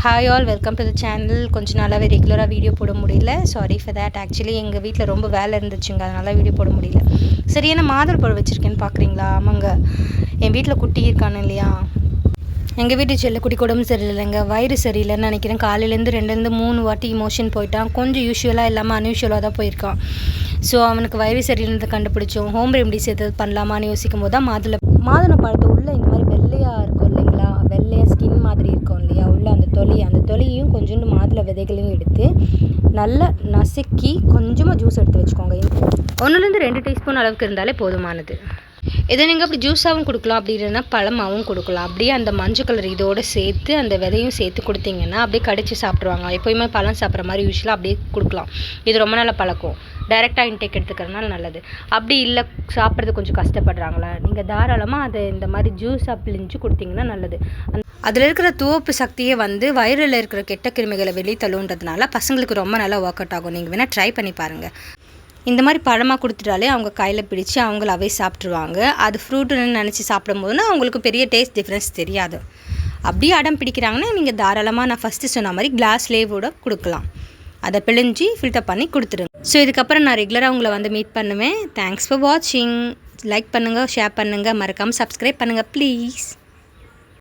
Hi all, welcome to the channel. கொஞ்சம் நாளாகவே ரெகுலராக வீடியோ போட முடியல. Sorry for that. ஆக்சுவலி எங்கள் வீட்டில் ரொம்ப வேலை இருந்துச்சுங்க, அதனால் வீடியோ போட முடியல. சரி, என்ன மாதுளை பழம் வச்சுருக்கேன்னு பார்க்குறீங்களா? ஆமாங்க, என் வீட்டில் குட்டி இருக்கானு இல்லையா, எங்கள் வீட்டு செல்லக்குட்டி உடம்பு சரியில்லைங்க, வயிறு சரியில்லைன்னு நினைக்கிறேன். காலையிலேருந்து 2-3 வாட்டி மோஷன் போயிட்டான். கொஞ்சம் யூஸ்வலாக இல்லாமல் அன்யூஷுவலாக தான் போயிருக்கான். ஸோ அவனுக்கு வயிறு சரியில்லைன்றதை கண்டுபிடிச்சோம். ஹோம் ரெமடிஸ் எதாவது பண்ணலாமான்னு யோசிக்கும் போது தான் மாதுளை பழத்தை உள்ளே இந்த மாதிரி வெள்ளையாக இருக்கும் இல்லைங்களா, வெள்ளையாக ஸ்கின் மாதிரி இருக்கும் இல்லையா, உள்ள அந்த தொலியையும் கொஞ்சோண்டு மாதுளை விதைகளையும் எடுத்து நல்லா நசுக்கி கொஞ்சமாக ஜூஸ் எடுத்து வச்சுக்கோங்க. 1-2 டீஸ்பூன் அளவுக்கு இருந்தாலே போதுமானது. இதை நீங்கள் அப்படி ஜூஸாகவும் கொடுக்கலாம், அப்படி இல்லைன்னா பழமாகவும் கொடுக்கலாம். அப்படியே அந்த மஞ்சள் கலர் இதோடு சேர்த்து அந்த விதையும் சேர்த்து கொடுத்தீங்கன்னா அப்படியே கடிச்சு சாப்பிட்ருவாங்க. எப்போயுமே பழம் சாப்பிட்ற மாதிரி யூஸ்வலாக அப்படியே கொடுக்கலாம். இது ரொம்ப நாள் பழக்கம். டைரெக்டாக இன்டேக் எடுத்துக்கிறதுனால நல்லது. அப்படி இல்லை, சாப்பிட்றது கொஞ்சம் கஷ்டப்படுறாங்களா, நீங்கள் தாராளமாக அதை இந்த மாதிரி ஜூஸாக பிழிஞ்சு கொடுத்தீங்கன்னா நல்லது. அதில் இருக்கிற துவப்பு சக்தியை வயிறில் இருக்கிற கெட்ட கிருமிகளை வெளியே தள்ளுன்றதுனால பசங்களுக்கு ரொம்ப நல்லா ஒர்க் அவுட் ஆகும். நீங்கள் வேணால் ட்ரை பண்ணி பாருங்கள். இந்த மாதிரி பழமாக கொடுத்துட்டாலே அவங்க கையில் பிடிச்சி அவங்களாவே சாப்பிட்ருவாங்க. அது ஃப்ரூட்டுன்னு நினச்சி சாப்பிடும் போதுன்னா அவங்களுக்கு பெரிய டேஸ்ட் டிஃப்ரென்ஸ் தெரியாது. அப்படியே அடம் பிடிக்கிறாங்கன்னா நீங்கள் தாராளமாக நான் ஃபஸ்ட்டு சொன்ன மாதிரி கிளாஸ்லேயே கூட கொடுக்கலாம். அதை பிழிஞ்சி ஃபில்டர் பண்ணி கொடுத்துருங்க. ஸோ இதுக்கப்புறம் நான் ரெகுலராக உங்களை மீட் பண்ணுவேன். தேங்க்ஸ் ஃபார் வாட்சிங். லைக் பண்ணுங்கள், ஷேர் பண்ணுங்கள், மறக்காமல் சப்ஸ்கிரைப் பண்ணுங்கள் ப்ளீஸ்.